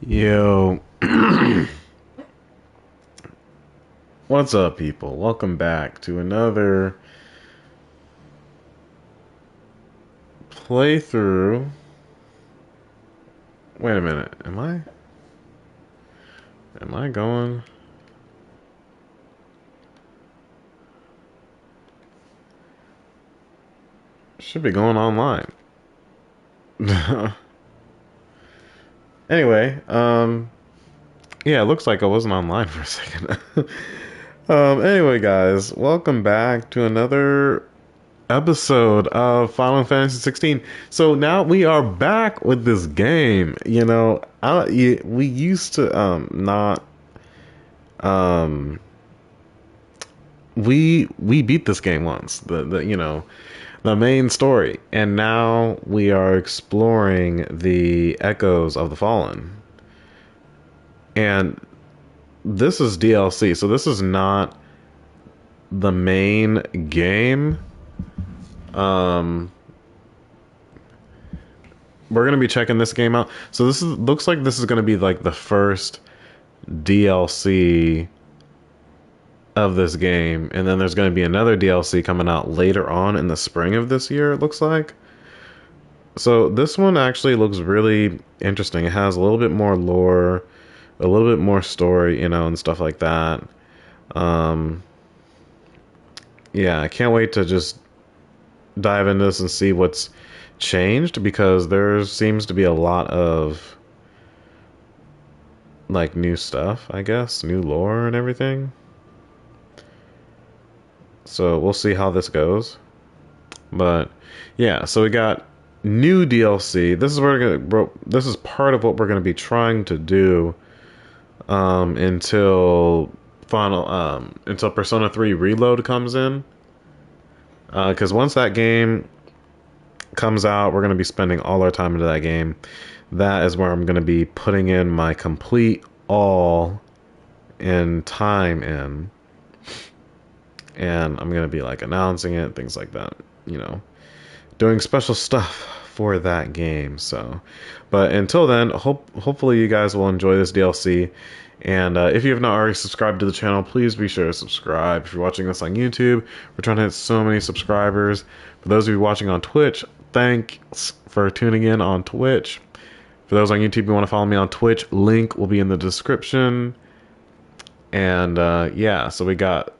Yo, what's up, people? Welcome back to another playthrough. Wait a minute, am I going? Should be going online. Anyway, yeah, it looks like I wasn't online for a second. Anyway, guys, welcome back to another episode of Final Fantasy 16. So now we are back with this game. We used to not um we beat this game once. The main story, and now we are exploring the echoes of the fallen. And this is DLC, so this is not the main game. Um we're gonna be checking this game out. So looks like this is gonna be like the first DLC of this game, and then there's going to be another DLC coming out later on in the spring of this year, it looks like. So this one actually looks really interesting. It has a little bit more lore, a little bit more story, and stuff like that. Um, yeah, I can't wait to just dive into this and see what's changed, because there seems to be a lot of like new stuff, I guess, new lore and everything. So we'll see how this goes. But yeah, so we got new DLC. This is part of what we're gonna be trying to do until until Persona 3 Reload comes in. Because once that game comes out, we're gonna be spending all our time into that game. That is where I'm gonna be putting in my complete all in time in, and I'm gonna be like announcing it, things like that. Doing special stuff for that game. So, but until then, hopefully you guys will enjoy this DLC. And if you have not already subscribed to the channel, please be sure to subscribe. If you're watching this on YouTube, we're trying to hit so many subscribers. For those of you watching on Twitch, thanks for tuning in on Twitch. For those on YouTube who want to follow me on Twitch, link will be in the description. And yeah, so we got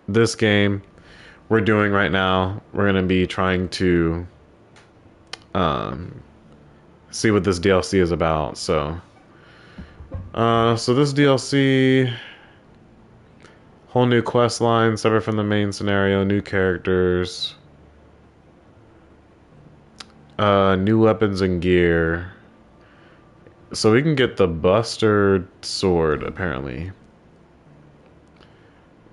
this game we're doing right now. We're going to be trying to see what this DLC is about. So this DLC, whole new quest line, separate from the main scenario, new characters, new weapons and gear. So we can get the Buster Sword, apparently.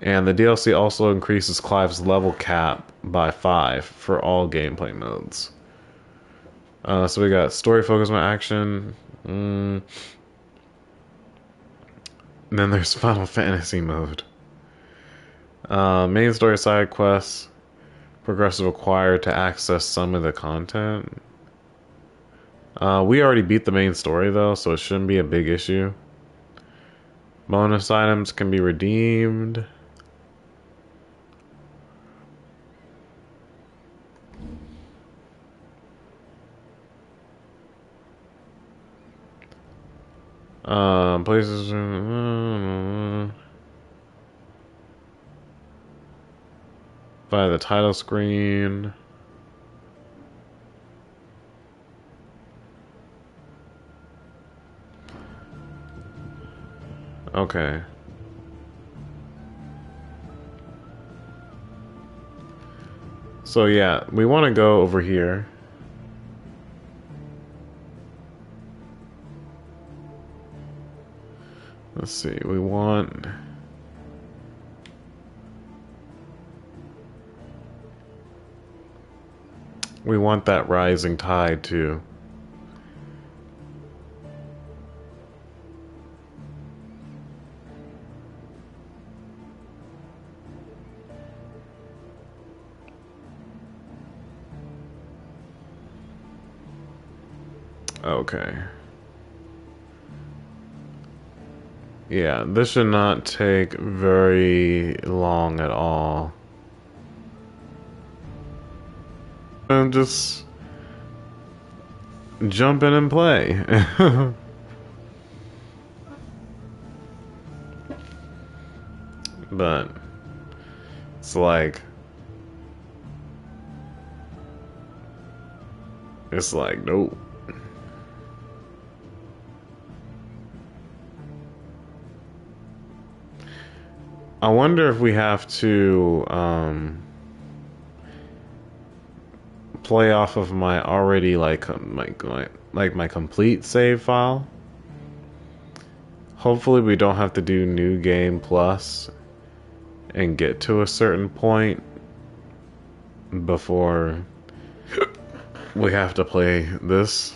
And the DLC also increases Clive's level cap by 5 for all gameplay modes. So we got story focus on action. And then there's Final Fantasy mode. Main story side quests. Progressive required to access some of the content. We already beat the main story though, so it shouldn't be a big issue. Bonus items can be redeemed. Places by the title screen. Okay. So yeah, we want to go over here. Let's see, we want that rising tide too. Okay. Yeah, this should not take very long at all. And just jump in and play. But it's like nope. I wonder if we have to play off of my already my complete save file. Hopefully we don't have to do new game plus and get to a certain point before we have to play this.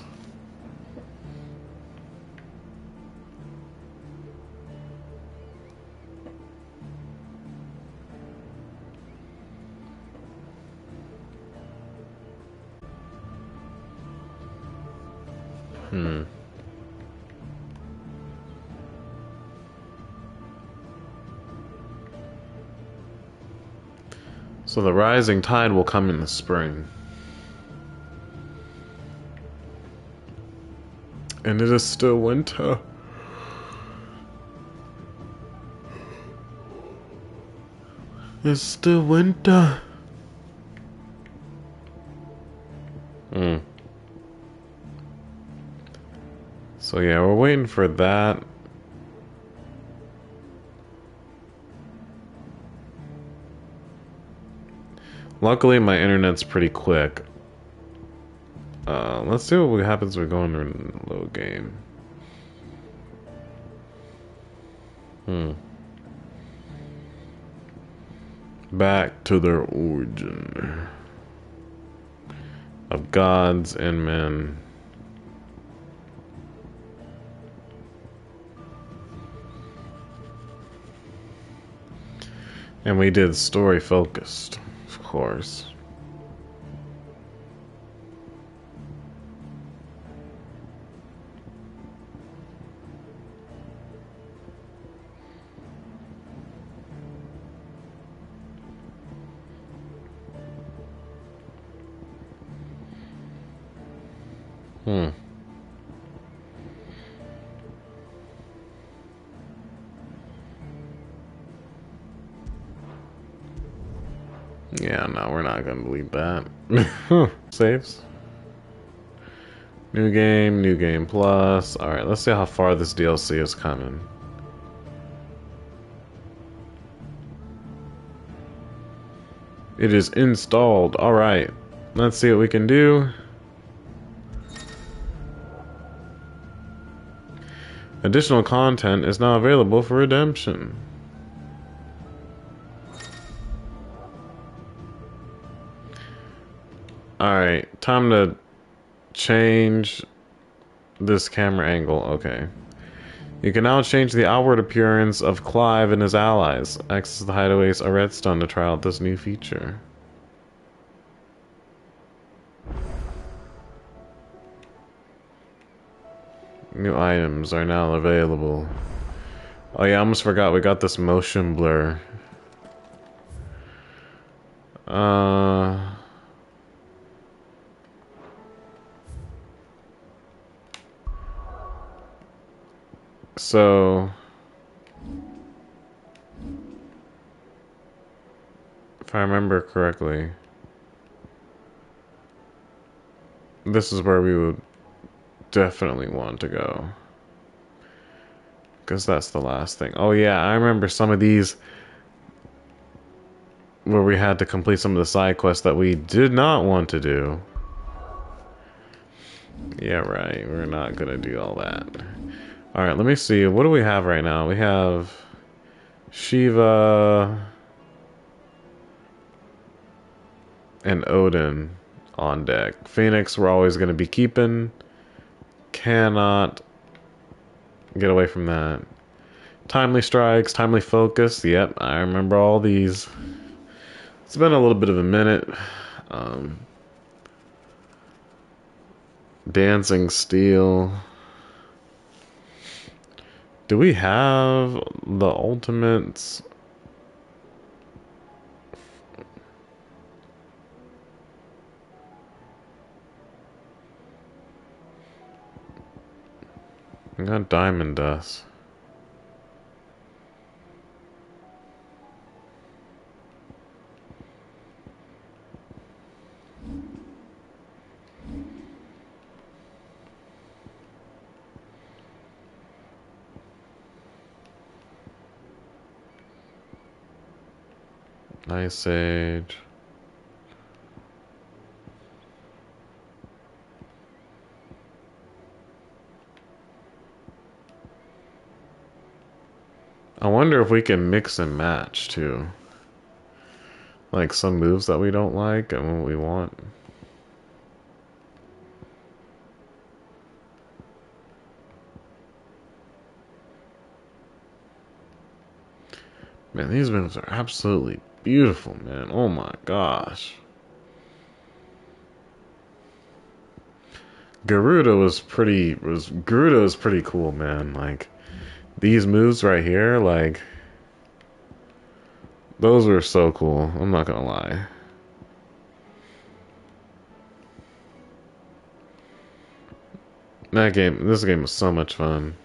So the rising tide will come in the spring. And it is still winter. It's still winter. So yeah, we're waiting for that. Luckily, my internet's pretty quick. Let's see what happens when we go into a low game. Back to their origin of gods and men. And we did story focused, of course. Yeah, no, we're not gonna believe that. Saves. New game plus. Alright, let's see how far this DLC is coming. It is installed. Alright, let's see what we can do. Additional content is now available for redemption. Alright, time to change this camera angle. Okay. You can now change the outward appearance of Clive and his allies. Access the hideaways of Redstone to try out this new feature. New items are now available. Oh yeah, I almost forgot we got this motion blur. So if I remember correctly, this is where we would definitely want to go. Because that's the last thing. Oh yeah, I remember some of these where we had to complete some of the side quests that we did not want to do. Yeah, right. We're not gonna do all that. Alright, let me see. What do we have right now? We have Shiva and Odin on deck. Phoenix we're always gonna be keeping. Cannot get away from that. Timely strikes, timely focus. Yep, I remember all these. It's been a little bit of a minute. Dancing steel. Do we have the ultimates? I got diamond dust. Ice Age. I wonder if we can mix and match too. Like some moves that we don't like and what we want. Man, these moves are absolutely beautiful, man. Oh my gosh. Garuda was pretty cool, man. Like these moves right here, like those were so cool. I'm not gonna lie. This game was so much fun.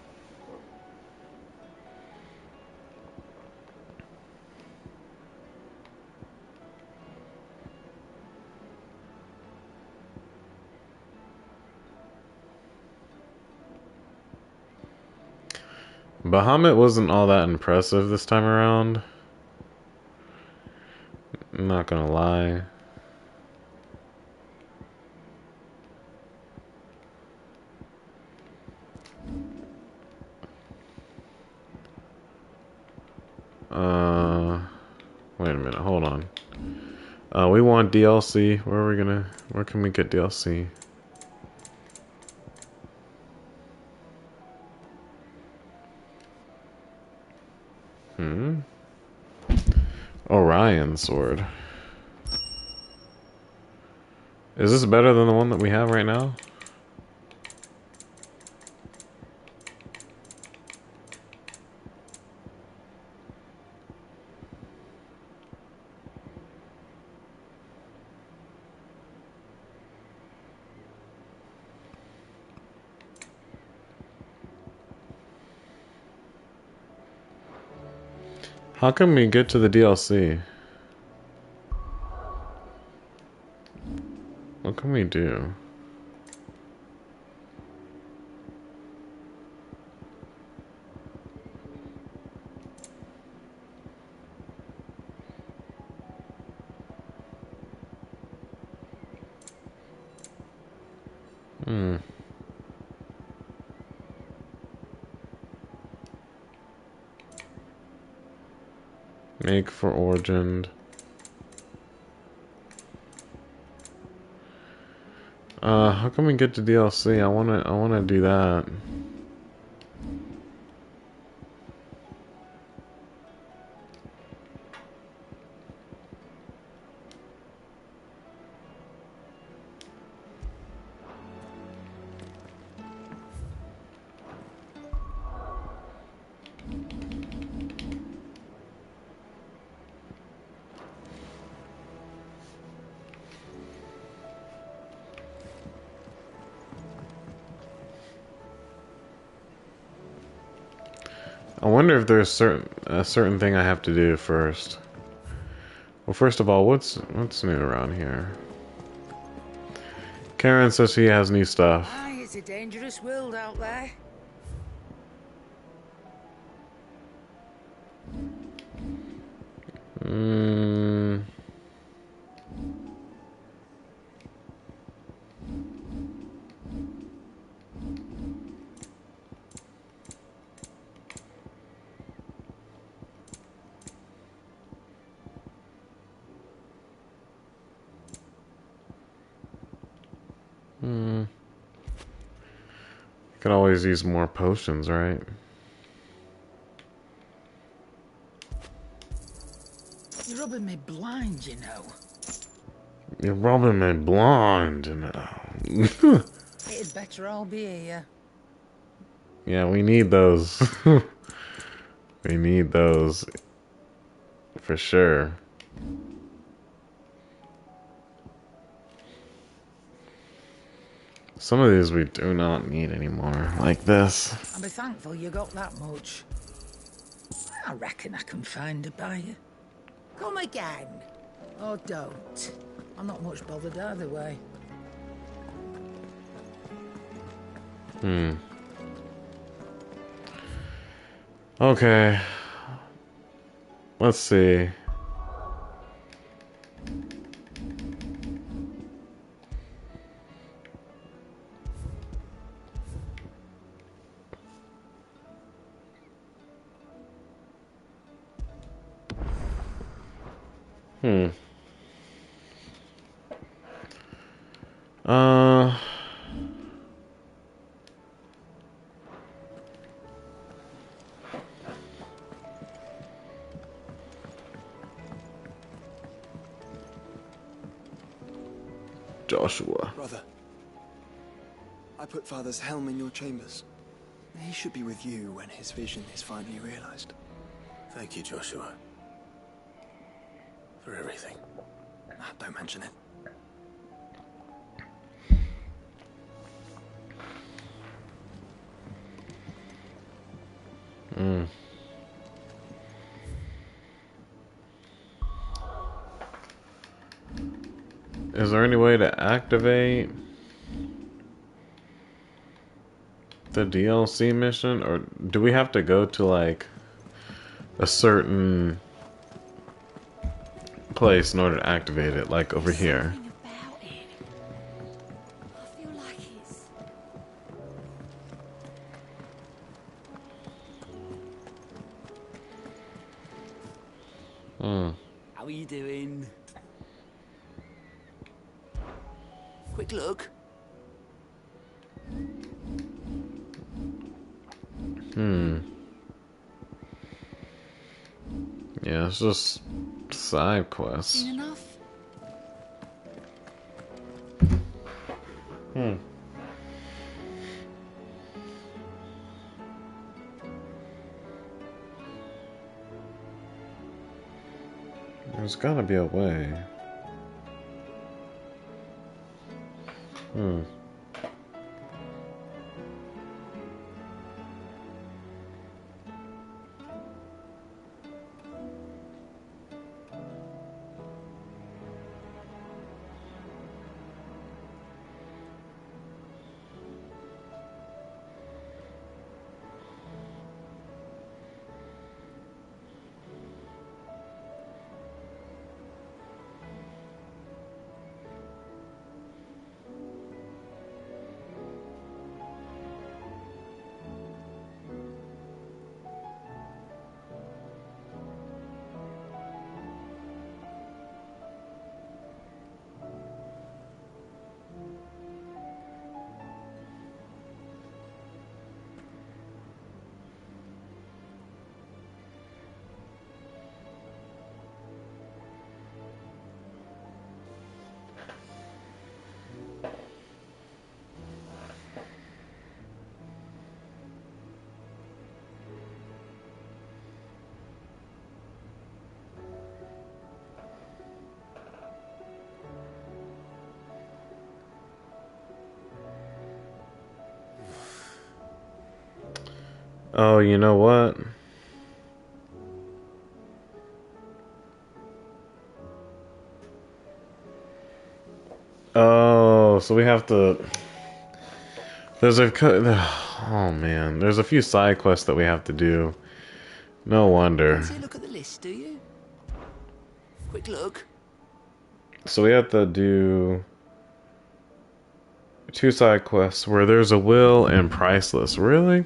Bahamut wasn't all that impressive this time around. I'm not gonna lie. Wait a minute, hold on. We want DLC. Where can we get DLC? Orion sword. Is this better than the one that we have right now? How can we get to the DLC? What can we do? Make for Origin. How can we get to DLC? I wanna do that. I wonder if there's a certain thing I have to do first. Well, first of all, what's new around here? Karen says she has new stuff. Aye, it's a dangerous world out there. Could always use more potions, right? You're rubbing me blind, you know. You're rubbing me blind now. It'd better all be here. Yeah, we need those. We need those for sure. Some of these we do not need anymore, like this. I'll be thankful you got that much. I reckon I can find a buyer. Come again. Or don't. I'm not much bothered either way. Okay. Let's see. Hmm. Uh. Joshua. Brother, I put Father's helm in your chambers. He should be with you when his vision is finally realized. Thank you, Joshua. For everything. Don't mention it. Is there any way to activate the DLC mission? Or do we have to go to like a certain place in order to activate it, like over here? Something about it. I feel like it's... How are you doing? Quick look. Yeah, it's just side quests. Seen enough? There's gotta be a way. Oh, you know what? Oh, so we have to... There's a... Oh, man. There's a few side quests that we have to do. No wonder. Fancy a look at the list, do you? Quick look. So we have to do 2 side quests where there's a will and priceless. Really?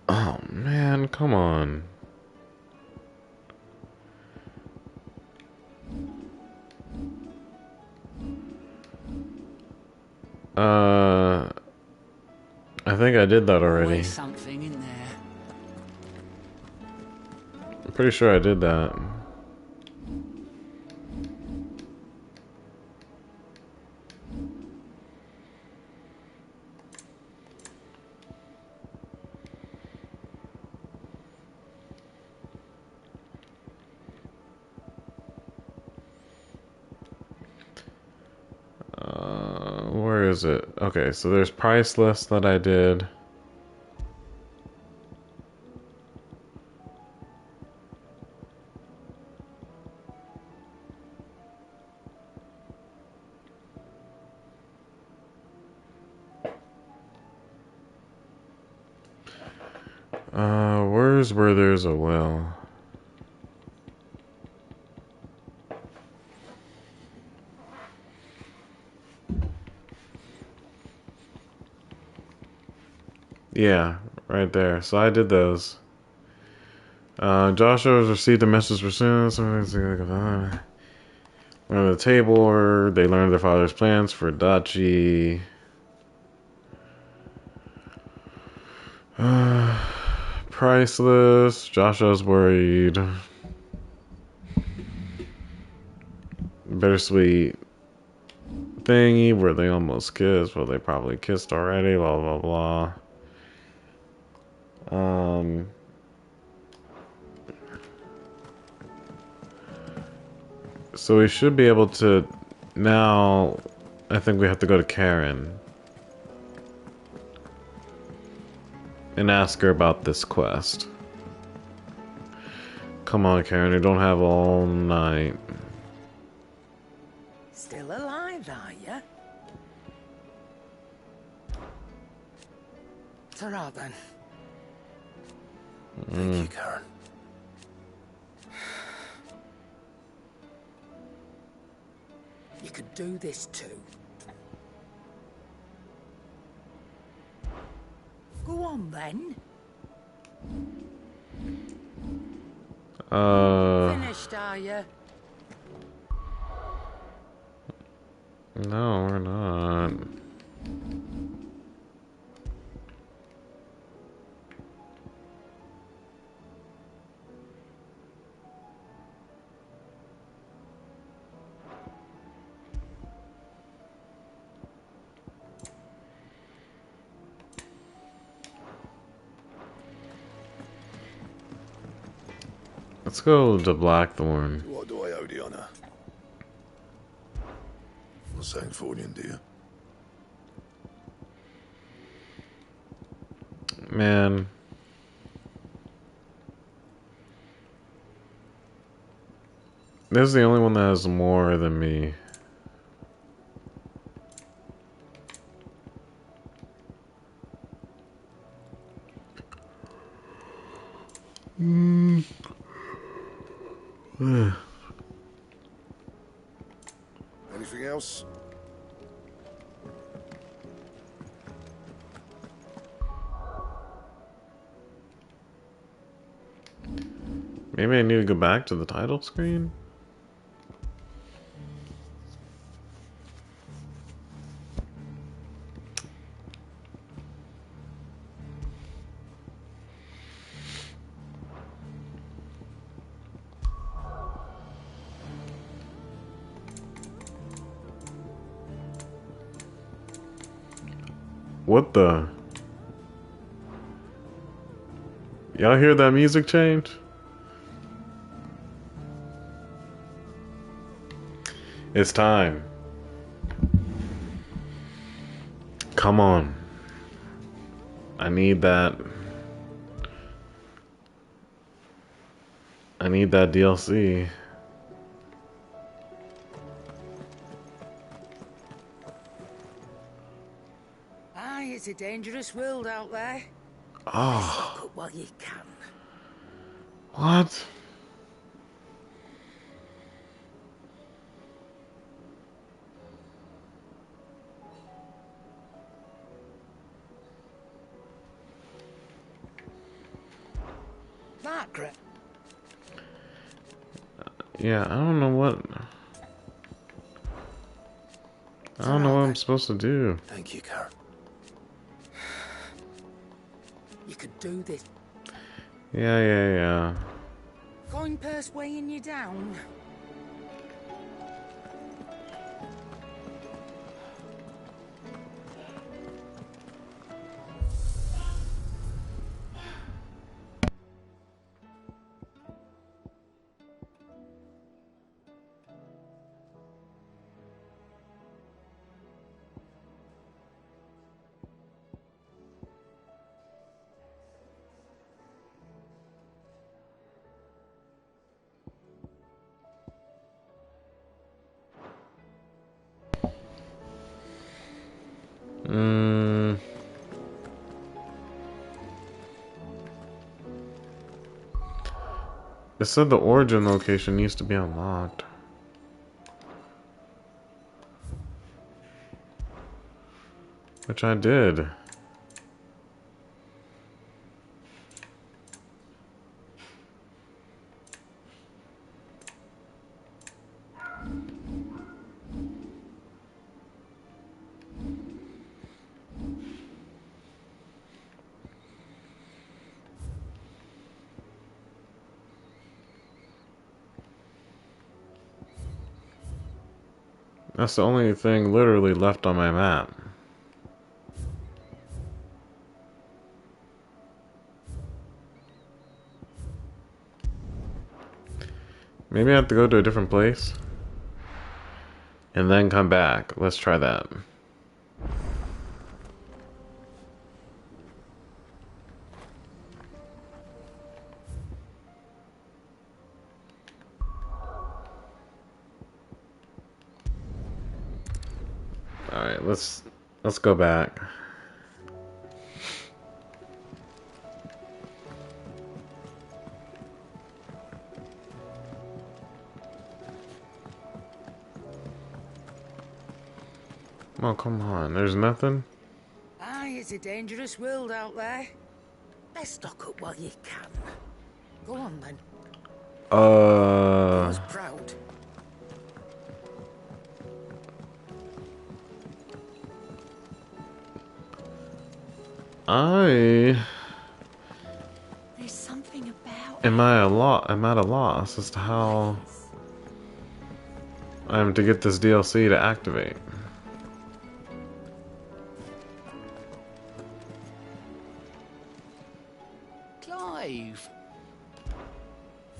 Oh, man. Come on. I think I did that already. Always something in there. I'm pretty sure I did that. is it? Okay, so there's Priceless that I did. Where's where there's a well? Yeah, right there. So I did those. Joshua has received a message for soon. Around the table, or they learned their father's plans for Dachi. Priceless. Joshua's worried. Bittersweet thingy where they almost kissed. Well, they probably kissed already. Blah blah blah. So we should be able to now. I think we have to go to Karen and ask her about this quest. Come on, Karen, you don't have all night. Still alive, are you? Ta-ra, then. Thank you, Karen. You could do this too. Go on, then. Finished, are you? No, we're not. Let's go to Blackthorn. What do I owe the honor? Not saying Fornian, do you? Man. This is the only one that has more than me. Anything else? Maybe I need to go back to the title screen? What the? Y'all hear that music change? It's time. Come on. I need that. I need that DLC. Aye, it's a dangerous world out there. Oh, Look up while you can. what? Margaret. Yeah, I don't know what. I don't know what I'm supposed to do. Thank you, Karen. You could do this. Yeah. Coin purse weighing you down. Mm. It said the origin location needs to be unlocked. Which I did. That's the only thing literally left on my map. Maybe I have to go to a different place and then come back. Let's try that. Alright, let's go back. Oh, come on. There's nothing? Aye, it's a dangerous world out there. Best stock up while you can. Go on then. I was proud. There's something about am at a loss as to how I am to get this DLC to activate. Clive.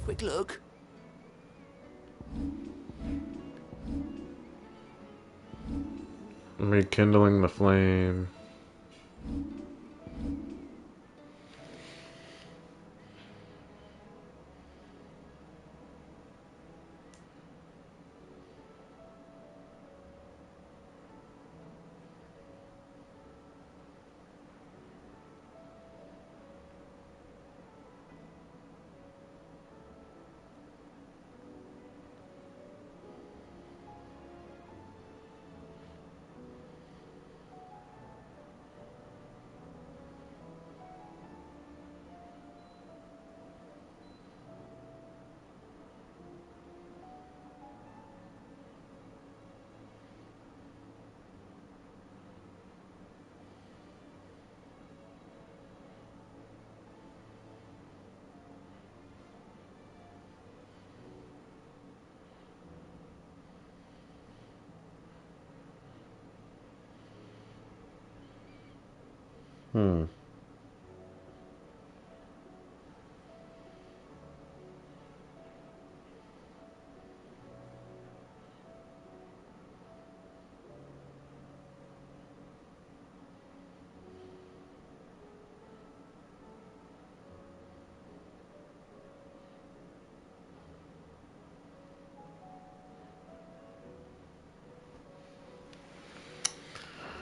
Quick look. Rekindling the flame. Hmm.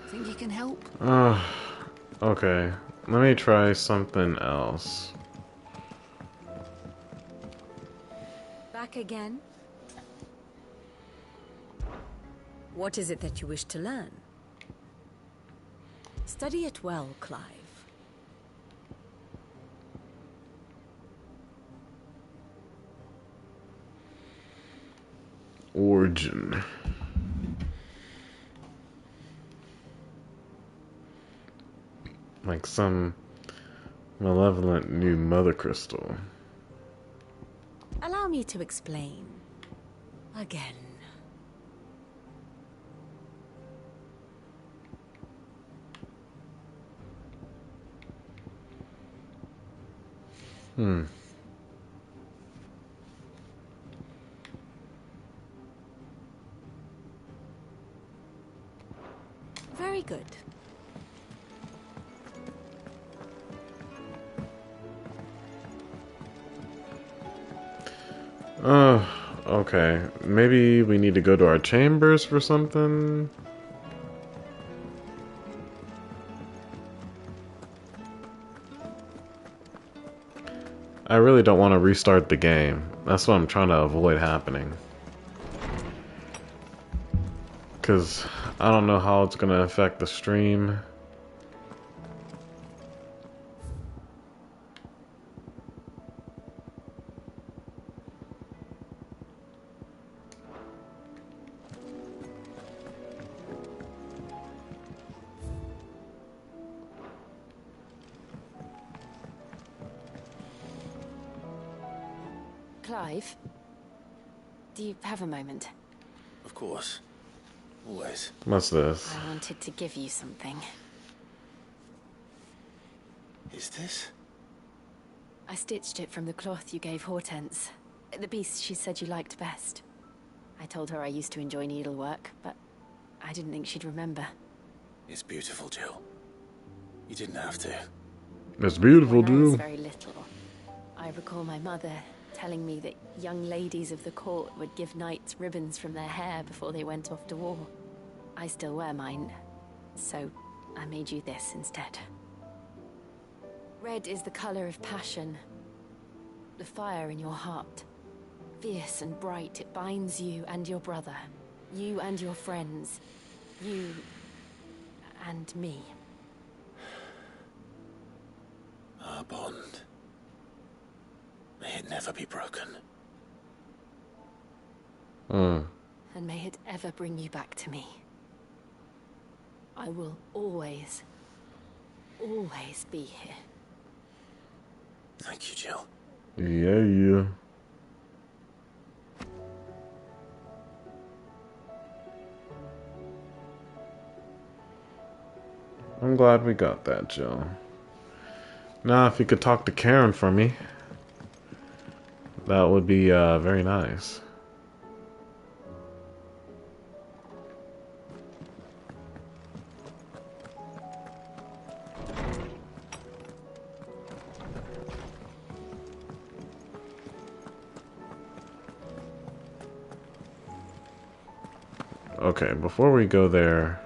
Think you can help? Okay. Let me try something else. back again. What is it that you wish to learn? Study it well, Clive. Origin. Like some malevolent new mother crystal. Allow me to explain. Again. Very good. Okay. Maybe we need to go to our chambers for something? I really don't want to restart the game. That's what I'm trying to avoid happening. Because I don't know how it's going to affect the stream. Clive, do you have a moment? Of course. Always. What's this? I wanted to give you something. Is this? I stitched it from the cloth you gave Hortense. The piece she said you liked best. I told her I used to enjoy needlework, but I didn't think she'd remember. It's beautiful, Jill. You didn't have to. It's beautiful, When I was dude. very little, I recall my mother telling me that young ladies of the court would give knights ribbons from their hair before they went off to war. I still wear mine, so I made you this instead. Red is the color of passion, the fire in your heart. Fierce and bright, it binds you and your brother, you and your friends, you and me. Our bond. May it never be broken. Mm. And may it ever bring you back to me. I will always, always be here. Thank you, Jill. Yeah. I'm glad we got that, Jill. Now, if you could talk to Karen for me, that would be very nice. Okay, before we go there,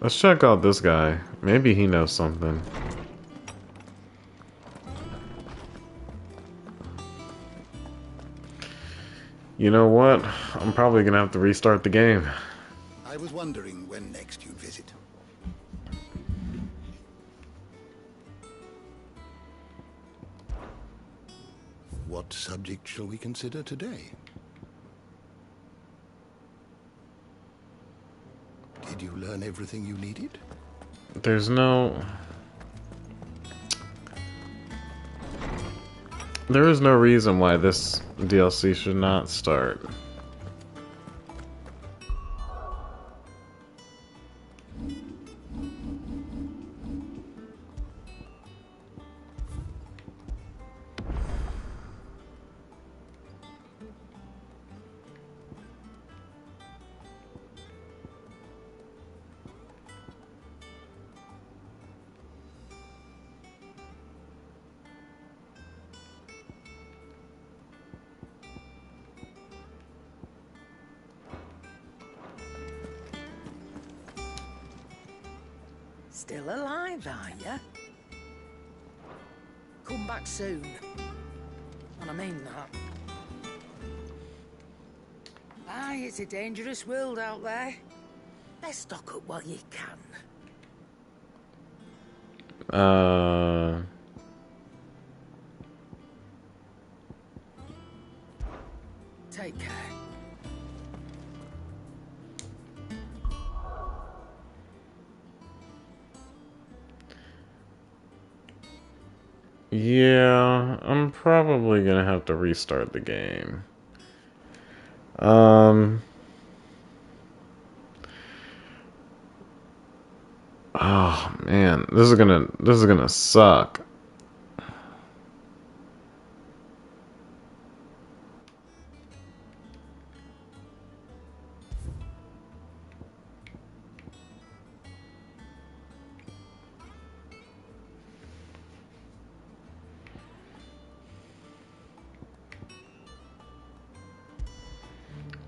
let's check out this guy. Maybe he knows something. You know what? I'm probably gonna have to restart the game. I was wondering when next you'd visit. What subject shall we consider today? Did you learn everything you needed? There's no... There is no reason why this DLC should not start. Still alive, are ya? Come back soon. And I mean that. Aye, it's a dangerous world out there. Best stock up while you can. Yeah, I'm probably gonna have to restart the game. Oh man, this is gonna suck.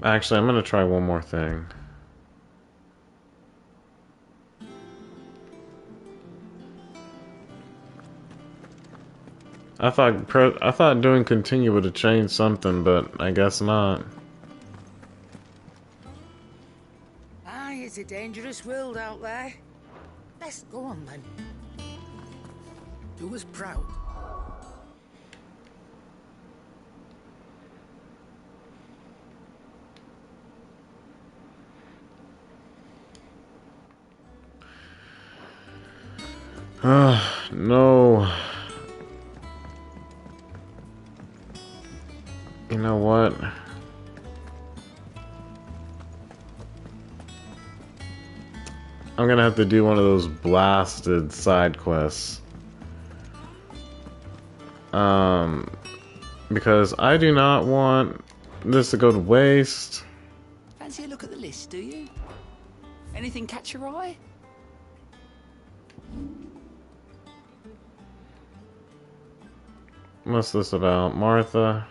Actually, I'm gonna try one more thing. I thought doing continue would have changed something, but I guess not. Aye, it's a dangerous world out there. Let's go on then. Do us proud. No. You know what? I'm gonna have to do one of those blasted side quests. Because I do not want this to go to waste. Fancy a look at the list, do you? Anything catch your eye? What's this about? Martha?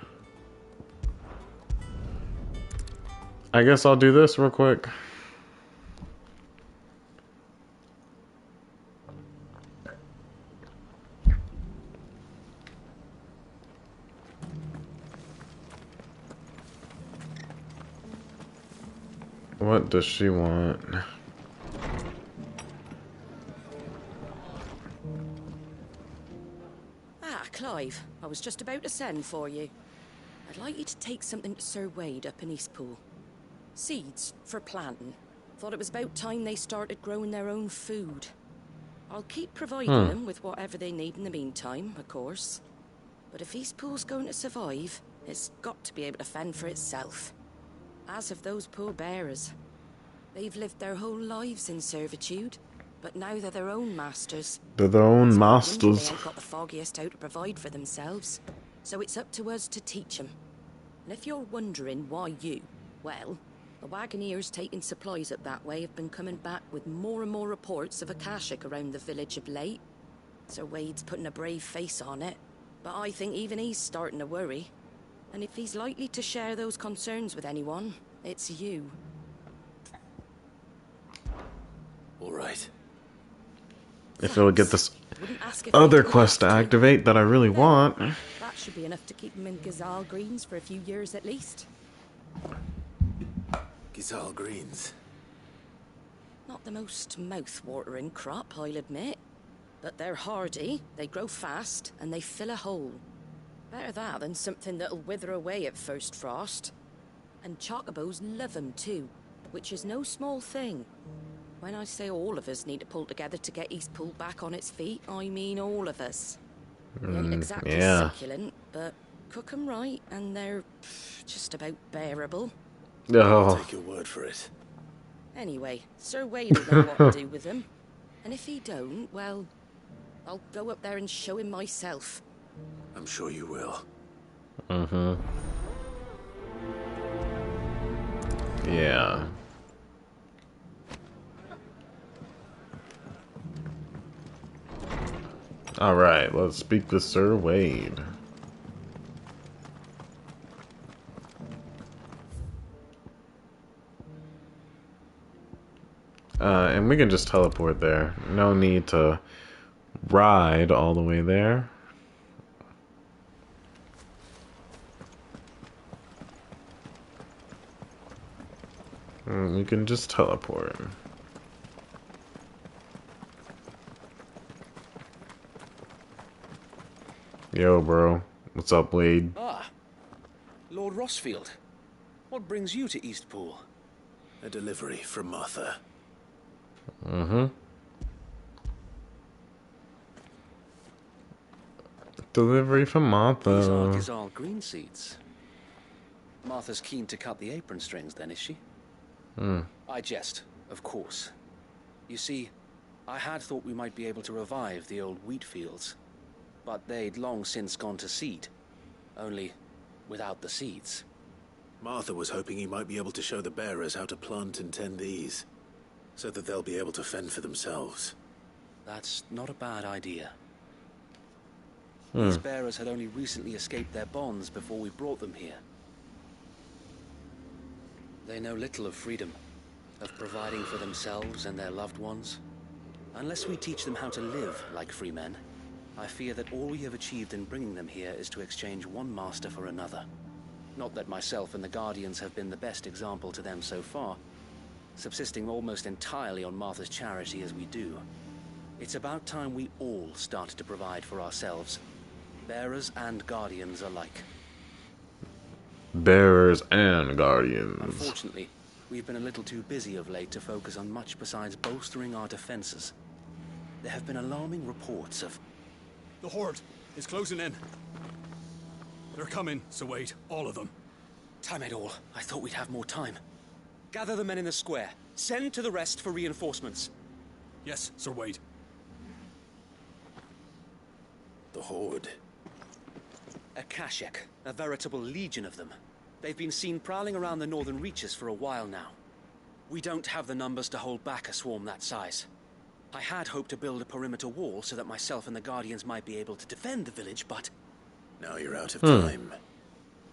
I guess I'll do this real quick. What does she want? Ah, Clive, I was just about to send for you. I'd like you to take something to Sir Wade up in Eastpool. Seeds for planting. Thought it was about time they started growing their own food. I'll keep providing them with whatever they need in the meantime, of course. But if Eastpool's going to survive, it's got to be able to fend for itself. As of those poor bearers. They've lived their whole lives in servitude, but now they're their own masters. They're their own It's no wonder masters. They ain't got the foggiest how to provide for themselves. So it's up to us to teach them. And if you're wondering why you, well, the wagoneers taking supplies up that way have been coming back with more and more reports of Akashic around the village of late. Sir Wade's putting a brave face on it, but I think even he's starting to worry. And if he's likely to share those concerns with anyone, it's you. All right. If it'll get this Wouldn't ask if other I didn't quest to have to. activate that I really want. That should be enough to keep them in Gazal Greens for a few years at least. Gizal Greens. Not the most mouth-watering crop, I'll admit. But they're hardy, they grow fast, and they fill a hole. Better that than something that'll wither away at first frost. And chocobos love 'em too, which is no small thing. When I say all of us need to pull together to get Eastpool back on its feet, I mean all of us. They ain't exactly yeah. succulent, but cook 'em right, and they're just about bearable. Oh, Take your word for it. Anyway, Sir Wade will know what to do with them. And if he don't, well, I'll go up there and show him myself. I'm sure you will. yeah. Alright, let's speak to Sir Wade. And we can just teleport there. No need to ride all the way there. We can just teleport. Yo, bro. What's up, Blade? Ah, Lord Rossfield. What brings you to Eastpool? A delivery from Martha. Delivery from These are Martha. Gazal green seeds. Martha's keen to cut the apron strings then, is she? I jest, of course. You see, I had thought we might be able to revive the old wheat fields, but they'd long since gone to seed, only without the seeds. Martha was hoping he might be able to show the bearers how to plant and tend these, so that they'll be able to fend for themselves. That's not a bad idea. These bearers had only recently escaped their bonds before we brought them here. They know little of freedom, of providing for themselves and their loved ones. Unless we teach them how to live like free men, I fear that all we have achieved in bringing them here is to exchange one master for another. Not that myself and the Guardians have been the best example to them so far, subsisting almost entirely on Martha's charity as we do. It's about time we all started to provide for ourselves, bearers and Guardians alike. Bearers and Guardians. Unfortunately, we've been a little too busy of late to focus on much besides bolstering our defenses. There have been alarming reports of... The Horde is closing in. They're coming, so wait, all of them. Time it all. I thought we'd have more time. Gather the men in the square. Send to the rest for reinforcements. Yes, Sir Wade. The Horde. A Kashek, a veritable legion of them. They've been seen prowling around the northern reaches for a while now. We don't have the numbers to hold back a swarm that size. I had hoped to build a perimeter wall so that myself and the Guardians might be able to defend the village, but... Now you're out of time.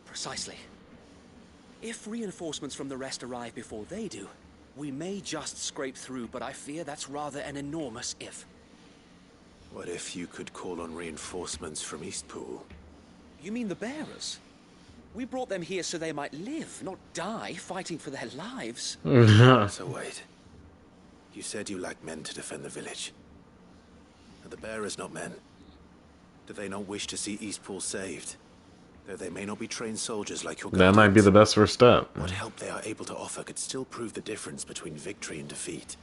Precisely. If reinforcements from the rest arrive before they do, we may just scrape through, but I fear that's rather an enormous if. What if you could call on reinforcements from Eastpool? You mean the bearers? We brought them here so they might live, not die, fighting for their lives. So wait. You said you lack men to defend the village. Are the bearers not men? Do they not wish to see Eastpool saved? Though they may not be trained soldiers like your That might be the best first step. What help they are able to offer could still prove the difference between victory and defeat.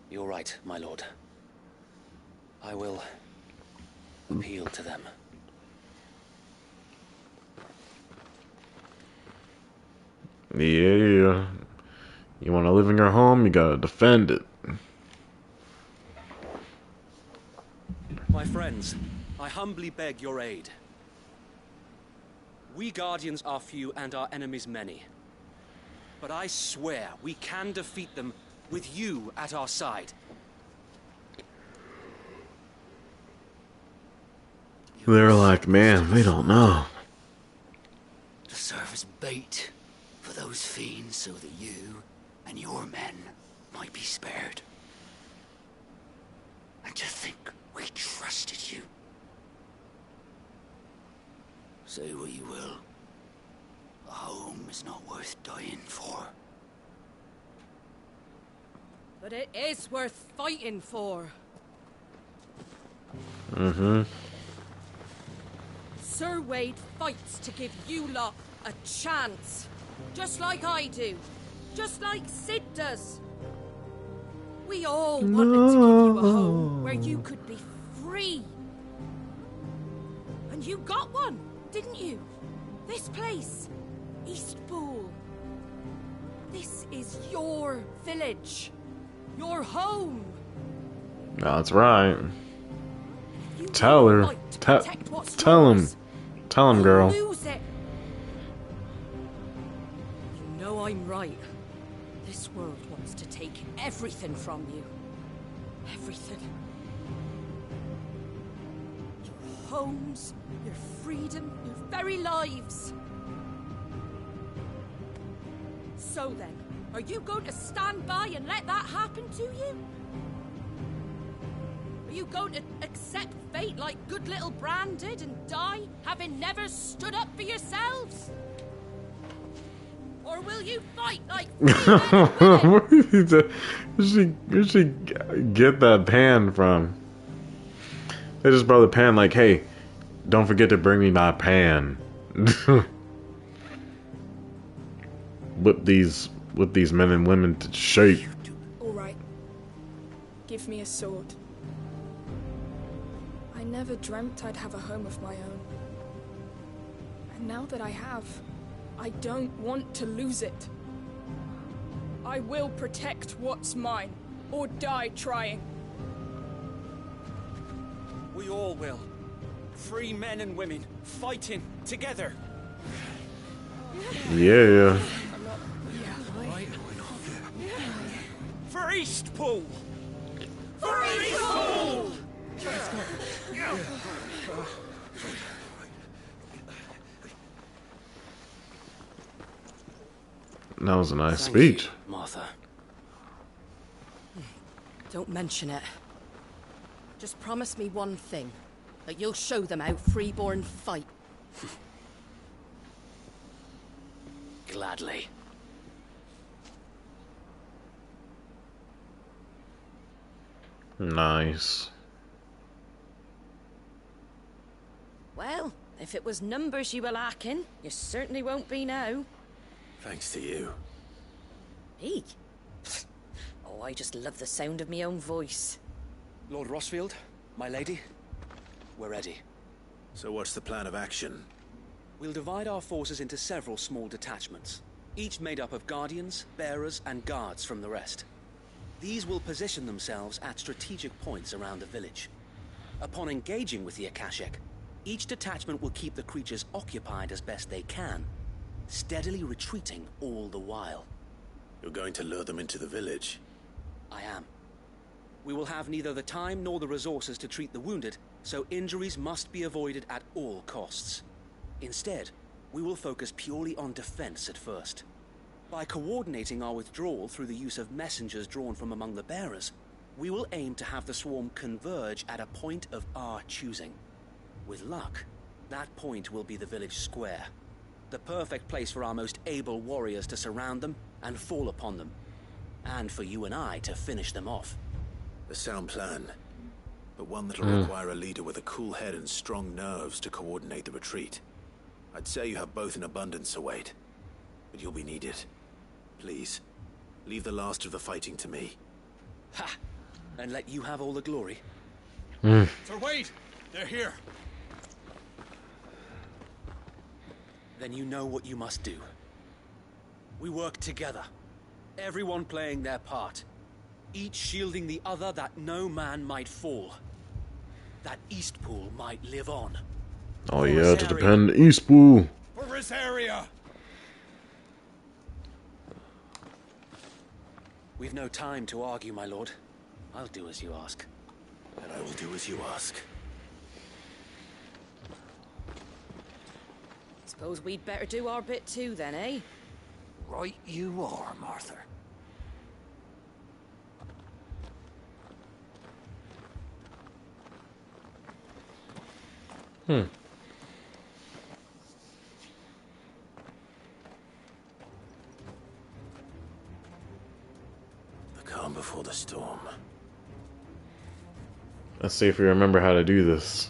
You're right, my lord. I will appeal to them. Yeah. You want to live in your home, you gotta defend it. My friends, I humbly beg your aid. We Guardians are few and our enemies many. But I swear we can defeat them with you at our side. They're like, man, we don't know. To serve as bait for those fiends so that you and your men might be spared. And to think we trusted you. Say what you will. A home is not worth dying for. But it is worth fighting for. Sir Wade fights to give you lot a chance. Just like I do. Just like Sid does. We all wanted to give you a home where you could be free. And you got one, didn't you? This place, Eastpool. This is your village. Your home. That's right. You Tell will her. fight to protect what's Tell him. yours. Tell him, Or girl. lose it. You know I'm right. This world wants to take everything from you. Everything. Your homes, your freedom, your very lives. So then, are you going to stand by and let that happen to you? Are you going to accept fate like good little Bran did and die, having never stood up for yourselves? Or will you fight like free men and women? Where'd she get that pan from? They just brought the pan like, hey, don't forget to bring me my pan. Whip these men and women to shape. All right. Give me a sword. never dreamt I'd have a home of my own. And now that I have, I don't want to lose it. I will protect what's mine, or die trying. We all will. Free men and women, fighting together. Yeah. For Eastpool! For Eastpool! That was a nice Thank speech. you, Martha. Don't mention it. Just promise me one thing. That you'll show them how freeborn fight. Gladly. Nice. Well, if it was numbers you were lacking, you certainly won't be now. Thanks to you. Me? Oh, I just love the sound of my own voice. Lord Rossfield, my lady, we're ready. So what's the plan of action? We'll divide our forces into several small detachments, each made up of guardians, bearers, and guards from the rest. These will position themselves at strategic points around the village. Upon engaging with the Akashic, each detachment will keep the creatures occupied as best they can, steadily retreating all the while. You're going to lure them into the village? I am. We will have neither the time nor the resources to treat the wounded, so injuries must be avoided at all costs. Instead, we will focus purely on defense at first. By coordinating our withdrawal through the use of messengers drawn from among the bearers, we will aim to have the swarm converge at a point of our choosing. With luck, that point will be the village square, the perfect place for our most able warriors to surround them and fall upon them, and for you and I to finish them off. A sound plan, but one that'll require a leader with a cool head and strong nerves to coordinate the retreat. I'd say you have both in abundance, Wade, but you'll be needed. Please, leave the last of the fighting to me. Ha! And let you have all the glory. Sir Wade! They're here! Then you know what you must do. We work together, everyone playing their part, each shielding the other that no man might fall, that Eastpool might live on. Oh yeah, to defend Eastpool. For Rosaria! We've no time to argue, my lord. I'll do as you ask. And I will do as you ask. Suppose we'd better do our bit too then, eh? Right you are, Martha. The calm before the storm. Let's see if we remember how to do this.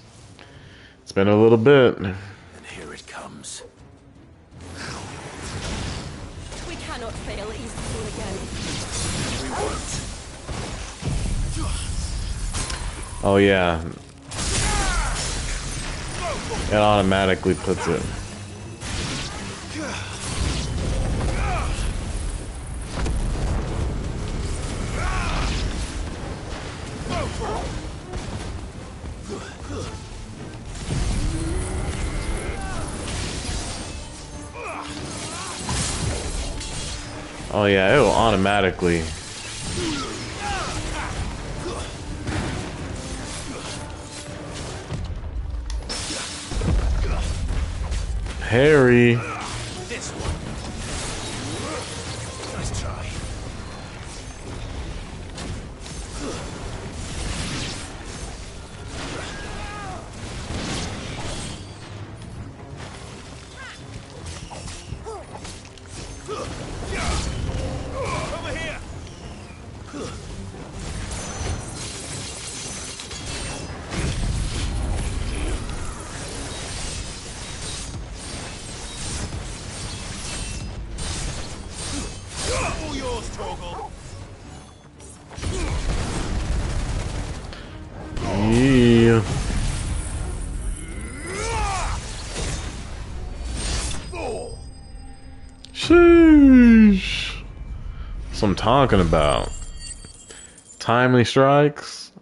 It's been a little bit. And here it comes. We cannot fail Eastpool again. We won't. Oh yeah. It automatically puts it. Oh yeah, it will automatically. Harry. This one. Nice try. Over here. That's what I'm talking about. Timely strikes.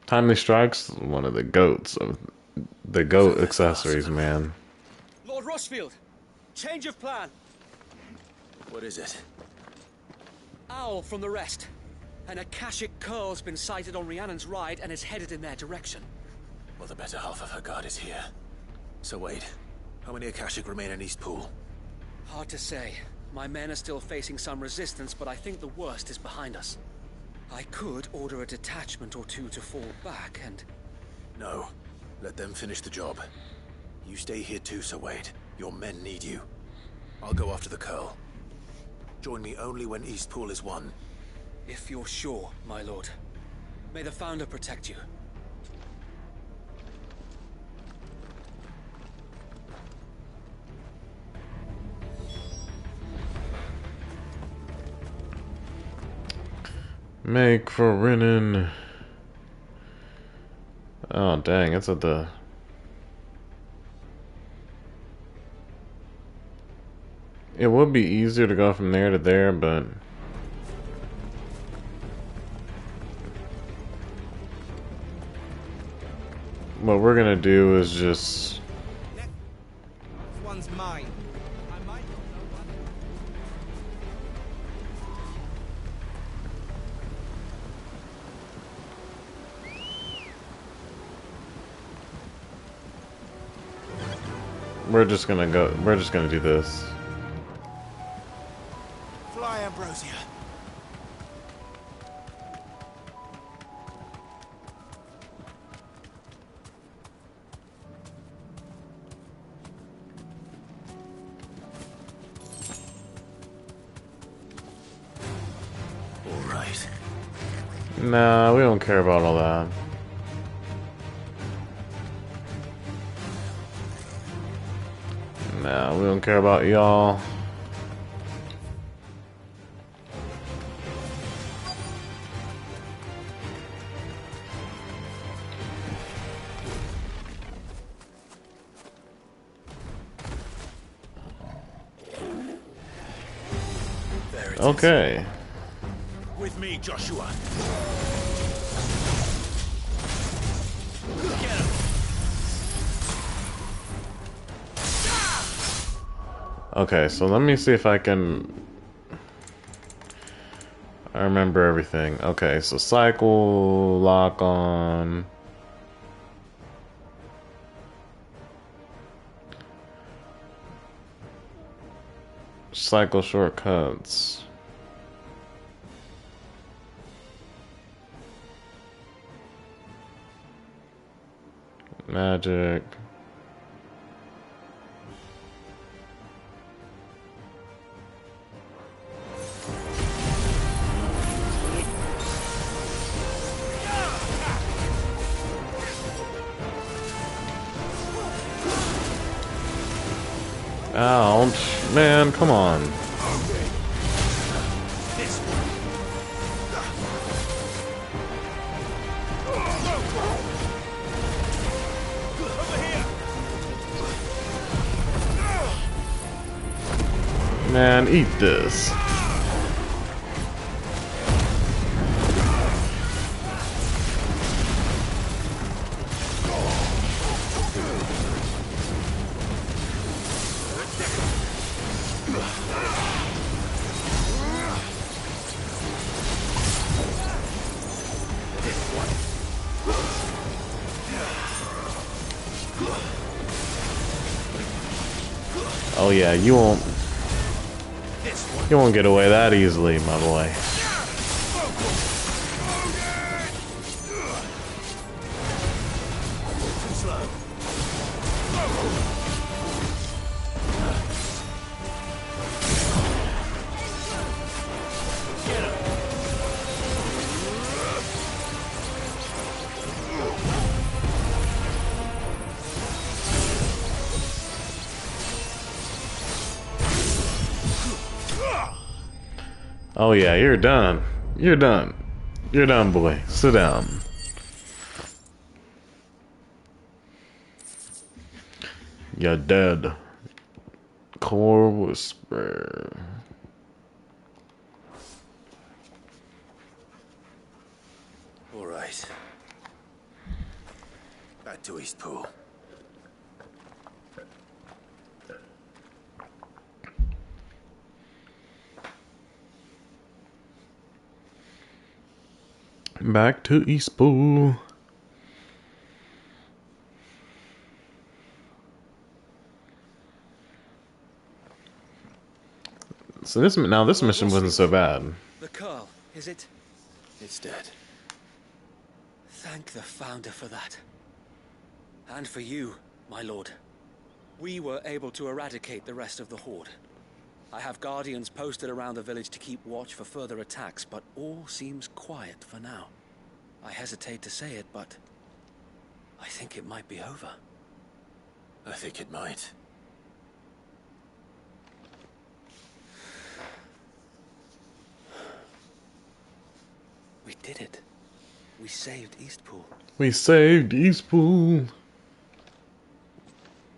Timely strikes, one of the goats of the goat accessories, man. Lord Rushfield, change of plan. What is it? Owl from the rest. An Akashic curl's been sighted on Rhiannon's ride and is headed in their direction. Well, the better half of her guard is here. So wait, how many Akashic remain in Eastpool? Hard to say. My men are still facing some resistance, but I think the worst is behind us. I could order a detachment or two to fall back and... No. Let them finish the job. You stay here too, Sir Wade. Your men need you. I'll go after the Curl. Join me only when Eastpool is won. If you're sure, my lord. May the Founder protect you. Make for Renin. Oh, dang, it's at the... It would be easier to go from there to there, but... What we're gonna do is just... This one's mine. I might not know what... We're just gonna do this. Fly, Ambrosia. All right. Nah, we don't care about all that. Nah, we don't care about y'all. Okay. With me, Joshua. Okay, so let me see if I can... I remember everything. Okay, so cycle, lock on... Cycle shortcuts. Magic. Ouch, man, come on. Man, eat this. Oh yeah, you won't get away that easily, my boy. Oh yeah, you're done. You're done. You're done, boy. Sit down. You're dead. Core Whisper. back to Eastpool. Back to Eastpool. So this mission wasn't so bad. The Curl, is it? It's dead. Thank the Founder for that. And for you, my lord. We were able to eradicate the rest of the Horde. I have guardians posted around the village to keep watch for further attacks, but all seems quiet for now. I hesitate to say it, but I think it might be over. I think it might. We did it. We saved Eastpool. We saved Eastpool.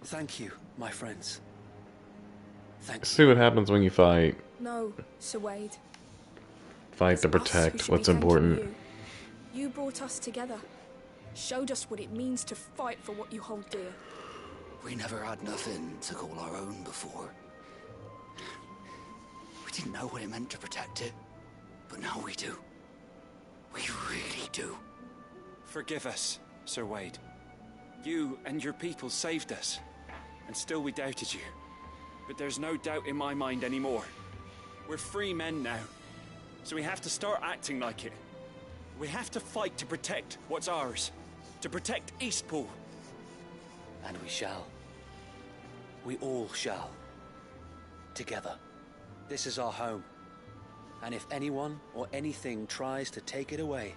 Thank you, my friends. Thank you. See what happens when you fight. No, Sir Wade. Fight to protect what's important. You brought us together. Showed us what it means to fight for what you hold dear. We never had nothing to call our own before. We didn't know what it meant to protect it, but now we do. We really do. Forgive us, Sir Wade. You and your people saved us, and still we doubted you. But there's no doubt in my mind anymore. We're free men now, so we have to start acting like it. We have to fight to protect what's ours, to protect Eastpool. And we shall. We all shall. Together. This is our home. And if anyone or anything tries to take it away,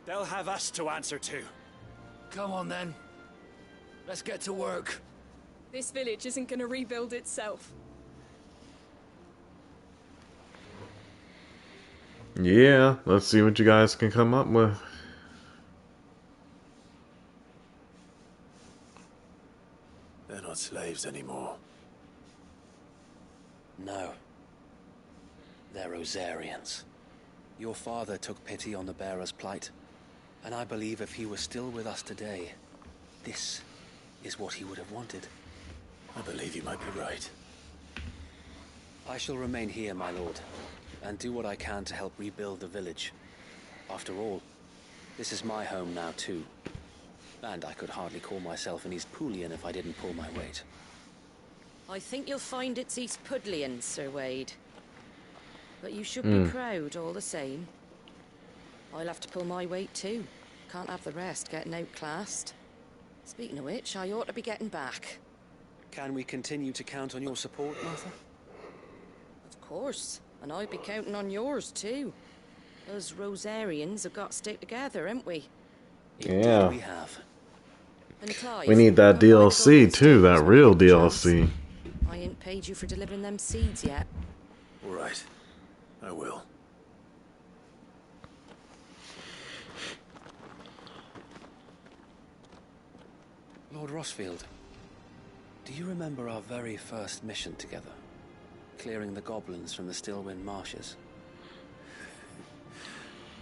they'll have us to answer to. Come on then. Let's get to work. This village isn't going to rebuild itself. Yeah, let's see what you guys can come up with. They're not slaves anymore. No. They're Rosarians. Your father took pity on the bearer's plight, and I believe if he were still with us today, this is what he would have wanted. I believe you might be right. I shall remain here, my lord, and do what I can to help rebuild the village. After all, this is my home now too. And I could hardly call myself an Eastpoolian if I didn't pull my weight. I think you'll find it's Eastpudlian, Sir Wade. But you should be proud all the same. I'll have to pull my weight too. Can't have the rest getting outclassed. Speaking of which, I ought to be getting back. Can we continue to count on your support, Martha? Of course. And I'd be counting on yours too. Us Rosarians have got to stick together, haven't we? Yeah. We have. And Clive, We need that DLC too, that real DLC. I ain't paid you for delivering them seeds yet. All right. I will. Lord Rossfield, do you remember our very first mission together? Clearing the goblins from the Stillwind marshes?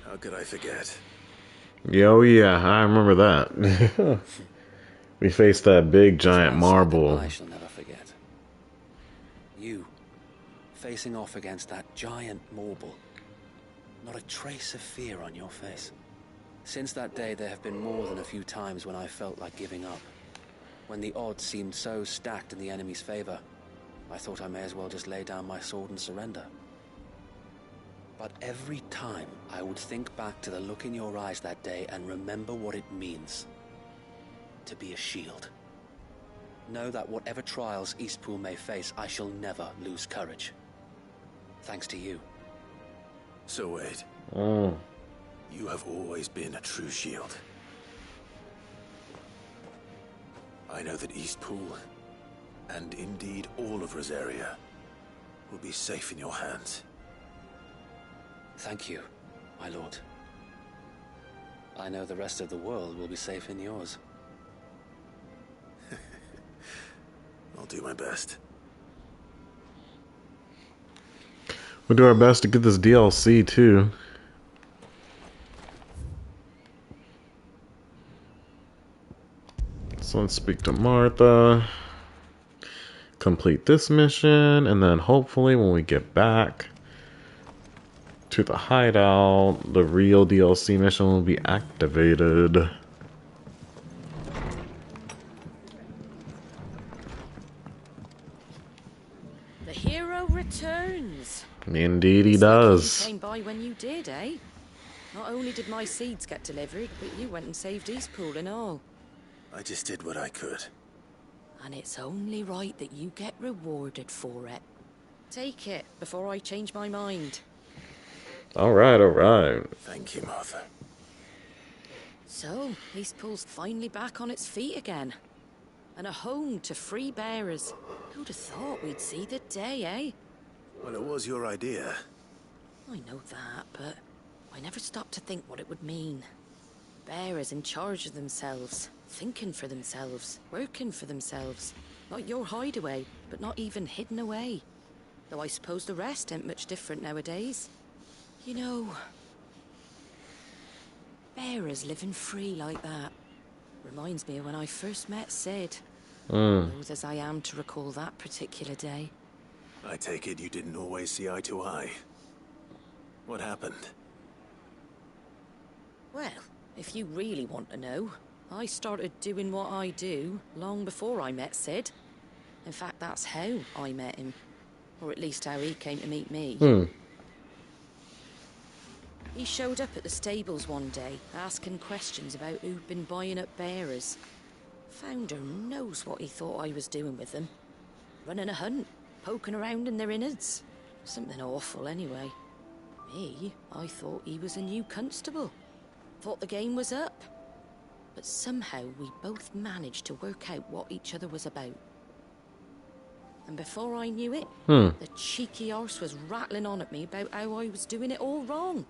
How could I forget? Oh yeah, I remember that. We faced that big giant marble. I shall never forget. You, facing off against that giant marble. Not a trace of fear on your face. Since that day, there have been more than a few times when I felt like giving up. When the odds seemed so stacked in the enemy's favor, I thought I may as well just lay down my sword and surrender. But every time I would think back to the look in your eyes that day and remember what it means to be a shield. Know that whatever trials Eastpool may face, I shall never lose courage. Thanks to you. So Wade, you have always been a true shield. I know that Eastpool, and indeed all of Rosaria, will be safe in your hands. Thank you, my lord. I know the rest of the world will be safe in yours. I'll do my best. We'll do our best to get this DLC too. So let's speak to Martha. Complete this mission, and then hopefully when we get back to the hideout, the real DLC mission will be activated. The hero returns. Indeed he does. You came by when you did, eh? Not only did my seeds get delivered, but you went and saved Eastpool and all. I just did what I could. And it's only right that you get rewarded for it. Take it before I change my mind. Alright, alright. Thank you, Martha. So, Eastpool's finally back on its feet again. And a home to free bearers. Who'd have thought we'd see the day, eh? Well, it was your idea. I know that, but I never stopped to think what it would mean. Bearers in charge of themselves, thinking for themselves, working for themselves. Not your hideaway, but not even hidden away. Though I suppose the rest ain't much different nowadays. You know, bearers living free like that reminds me of when I first met Sid. Loath as I am to recall that particular day. I take it you didn't always see eye to eye. What happened? Well, if you really want to know, I started doing what I do long before I met Sid. In fact, that's how I met him. Or at least how he came to meet me. He showed up at the stables one day, asking questions about who'd been buying up bearers. Founder knows what he thought I was doing with them. Running a hunt, poking around in their innards. Something awful, anyway. Me, I thought he was a new constable. Thought the game was up. But somehow we both managed to work out what each other was about. And before I knew it, the cheeky arse was rattling on at me about how I was doing it all wrong.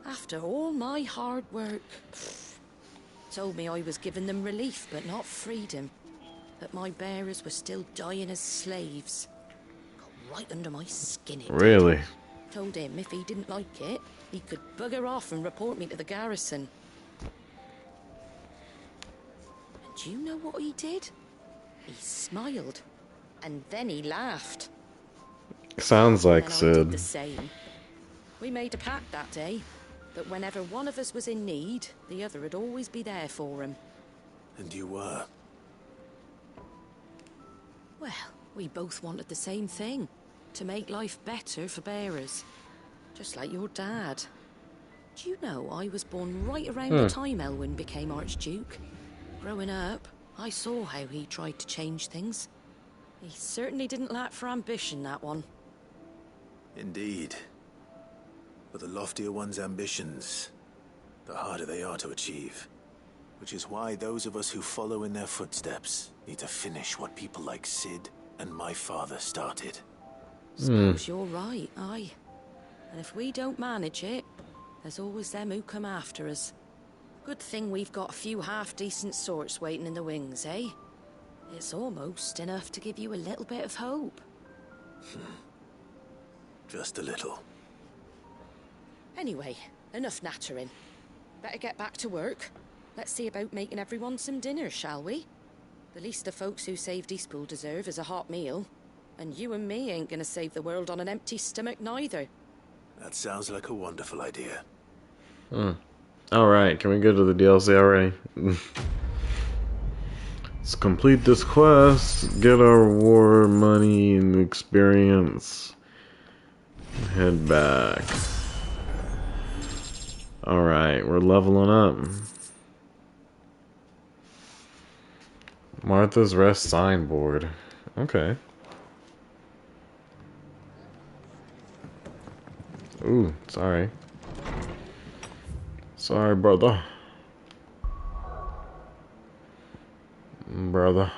After all my hard work. Told me I was giving them relief, but not freedom. That my bearers were still dying as slaves. Got right under my skin, it did. Really? Told him if he didn't like it, he could bugger off and report me to the garrison. And do you know what he did? He smiled. And then he laughed. Sounds like and I Sid. did the same. We made a pact that day. That whenever one of us was in need, the other would always be there for him. And you were? Well, we both wanted the same thing. To make life better for bearers. Just like your dad. Do you know I was born right around the time Elwyn became Archduke? Growing up, I saw how he tried to change things. He certainly didn't lack for ambition, that one. Indeed. But the loftier one's ambitions, the harder they are to achieve. Which is why those of us who follow in their footsteps need to finish what people like Sid and my father started. Suppose you're right, aye. And if we don't manage it, there's always them who come after us. Good thing we've got a few half-decent sorts waiting in the wings, eh? It's almost enough to give you a little bit of hope. Just a little. Anyway, enough nattering. Better get back to work. Let's see about making everyone some dinner, shall we? The least the folks who saved Eastpool deserve is a hot meal. And you and me ain't gonna save the world on an empty stomach neither. That sounds like a wonderful idea. Alright, can we go to the DLC already? Let's complete this quest, get our war money and experience, head back. Alright, we're leveling up. Martha's Rest signboard. Okay. Ooh, sorry. Sorry, brother. Brother.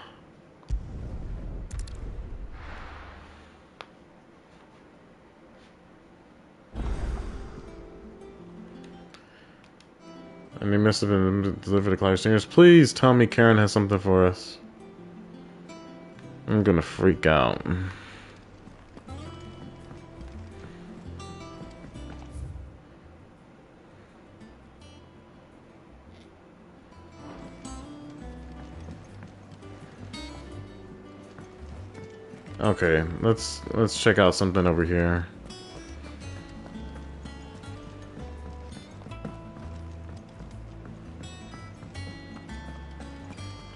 Any message been delivered to Clive Singers? Please tell me Karen has something for us. I'm gonna freak out. Okay, let's check out something over here.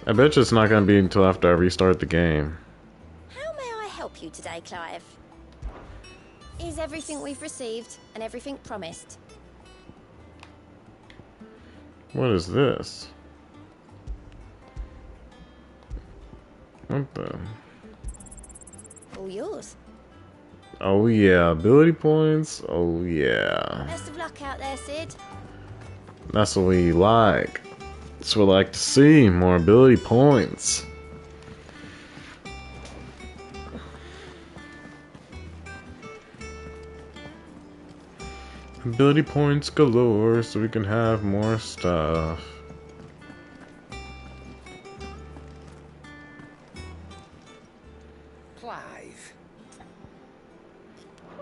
I bet you it's not gonna be until after I restart the game. How may I help you today, Clive? Is everything we've received and everything promised? What is this? What the? All yours. Oh yeah, ability points. Oh yeah. Best of luck out there, Sid. That's what we like. That's what we like to see. More ability points. Ability points galore so we can have more stuff. Clive.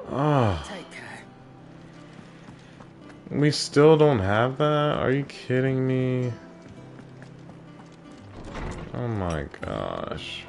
Oh. Take care. We still don't have that? Are you kidding me? Oh my gosh.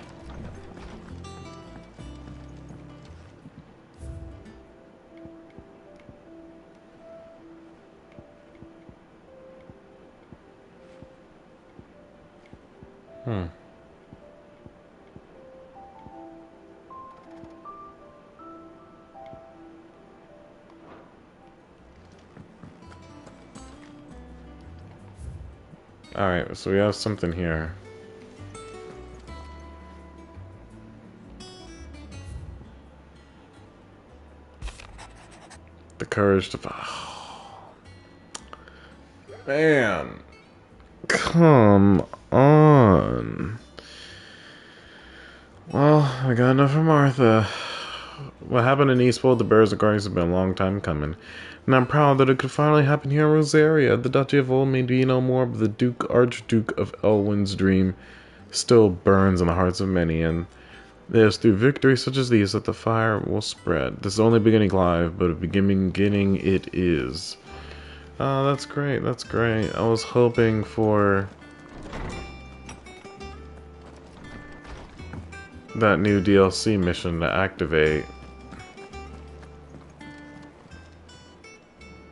Alright, so we have something here. The courage to... Oh. Man. Come on. Well, I got enough for Martha. What happened in Eastwood, the Bears of Grace, has been a long time coming. And I'm proud that it could finally happen here in Rosaria. The Duchy of old may be no more, but the Archduke of Elwyn's dream still burns in the hearts of many, and it is through victories such as these that the fire will spread. This is only beginning, Clive, but a beginning it is. Oh, that's great, that's great. I was hoping for that new DLC mission to activate.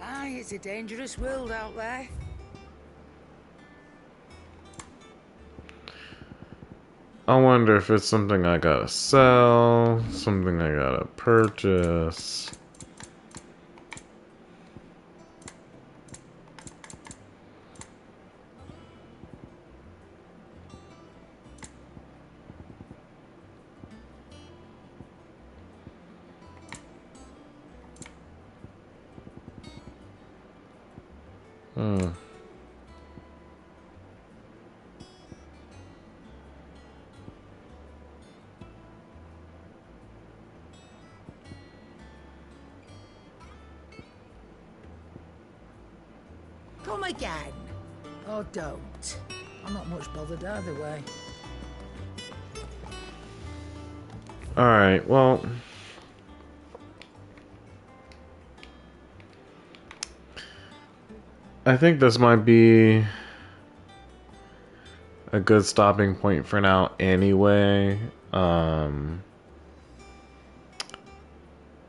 Aye, it's a dangerous world out there. I wonder if it's something I gotta sell, something I gotta purchase. Come again. Or don't. I'm not much bothered either way. Alright, well... I think this might be a good stopping point for now anyway.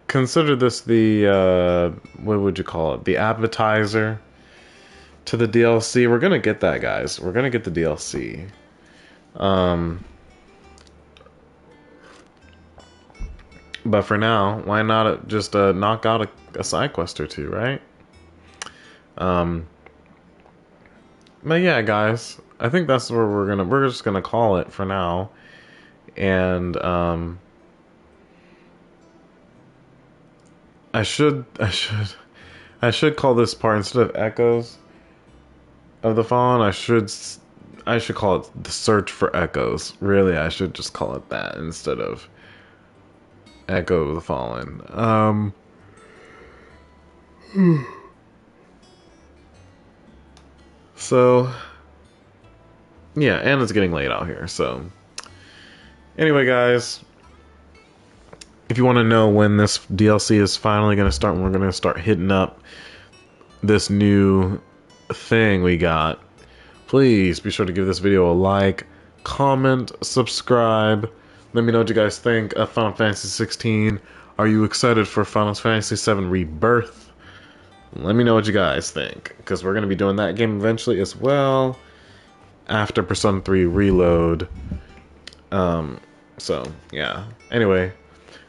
Consider this the, what would you call it? The appetizer to the DLC. We're gonna get that, guys. We're gonna get the DLC. But for now, why not just knock out a side quest or two, right? But yeah, guys, I think that's where we're just gonna call it for now. And I should call this part, instead of Echoes of the Fallen, I should call it the Search for Echoes. Really, I should just call it that instead of Echo of the Fallen. So, yeah, and it's getting late out here, so. Anyway, guys, if you want to know when this DLC is finally going to start, we're going to start hitting up this new thing we got, please be sure to give this video a like, comment, subscribe, Let me know what you guys think of Final Fantasy 16. Are you excited for Final Fantasy 7 Rebirth? Let me know what you guys think, because we're going to be doing that game eventually as well after Persona 3 Reload. So, yeah. Anyway,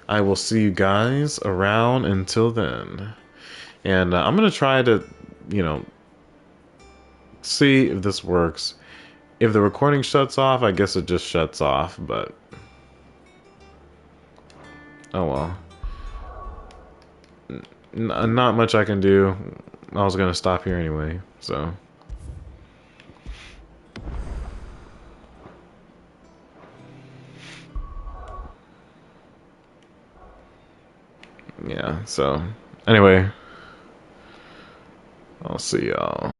I will see you guys around until then. And I'm going to try to, you know, see if this works. If the recording shuts off, I guess it just shuts off, but... oh well. Not much I can do. I was going to stop here anyway, so... yeah, so... anyway... I'll see y'all.